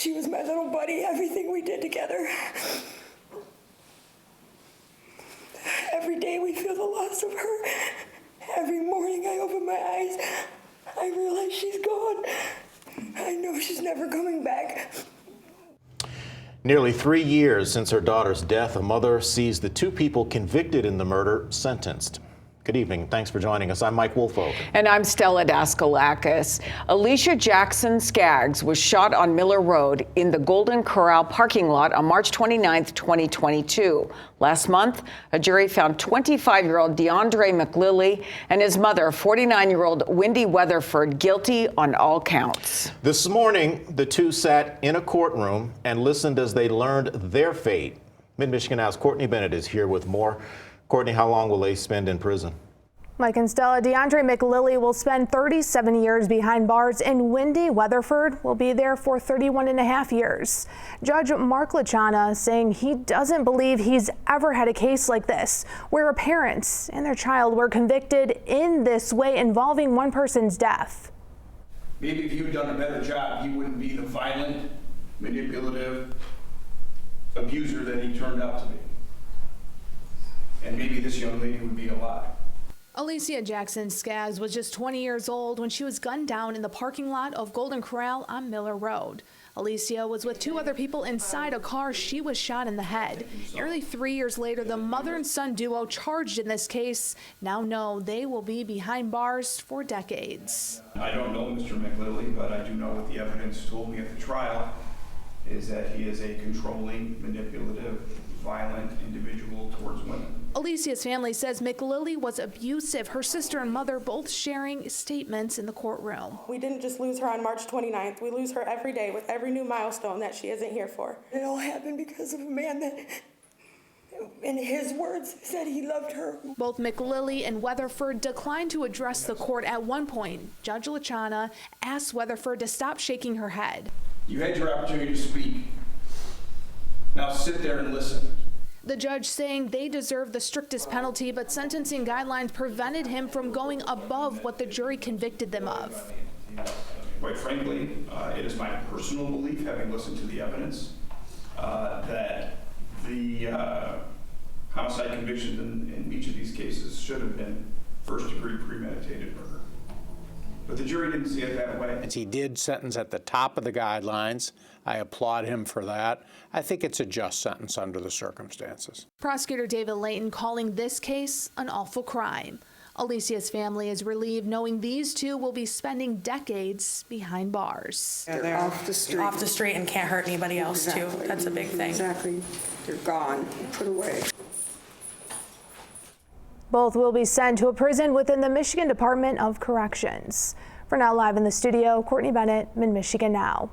She was my little buddy, everything we did together. Every day we feel the loss of her. Every morning I open my eyes, I realize she's gone. I know she's never coming back. Nearly 3 years since her daughter's death, a mother sees the two people convicted in the murder sentenced. Good evening. Thanks for joining us. I'm Mike Wolfogen. And I'm Stella Daskalakis. Alicia Jackson Skaggs was shot on Miller Road in the Golden Corral parking lot on March 29, 2022. Last month, a jury found 25-year-old DeAndre McLilley and his mother, 49-year-old Wendy Weatherford, guilty on all counts. This morning, the two sat in a courtroom and listened as they learned their fate. Mid-Michigan Now's Courtney Bennett is here with more. Courtney, how long will they spend in prison? Mike and Stella, DeAndre McLilley will spend 37 years behind bars, and Wendy Weatherford will be there for 31 and a half years. Judge Mark Lachana saying he doesn't believe he's ever had a case like this, where a parent and their child were convicted in this way involving one person's death. Maybe if he had done a better job, he wouldn't be the violent, manipulative abuser that he turned out to be. And maybe this young lady would be alive. Alicia Jackson Skaggs was just 20 years old when she was gunned down in the parking lot of Golden Corral on Miller Road. Alicia was with two other people inside a car. She was shot in the head. Nearly 3 years later, the mother and son duo charged in this case now know they will be behind bars for decades. I don't know Mr. McLilley, but I do know what the evidence told me at the trial is that he is a controlling, manipulative, violent individual towards women. Alicia's family says McLilley was abusive. Her sister and mother both sharing statements in the courtroom. We didn't just lose her on March 29th. We lose her every day with every new milestone that she isn't here for. It all happened because of a man that, in his words, said he loved her. Both McLilley and Weatherford declined to address the court at one point. Judge Lachana asked Weatherford to stop shaking her head. You had your opportunity to speak. Now sit there and listen. The judge saying they deserve the strictest penalty, but sentencing guidelines prevented him from going above what the jury convicted them of. Quite frankly, it is my personal belief, having listened to the evidence, that the homicide convictions in each of these cases should have been first-degree premeditated murder. But the jury didn't see it that way. He did sentence at the top of the guidelines. I applaud him for that. I think it's a just sentence under the circumstances. Prosecutor David Layton calling this case an awful crime. Alicia's family is relieved knowing these two will be spending decades behind bars. Yeah, they're off the street. Off the street and can't hurt anybody else, Exactly. too. That's a big thing. Exactly. They're gone, put away. Both will be sent to a prison within the Michigan Department of Corrections. For now, live in the studio, Courtney Bennett, Mid-Michigan Now.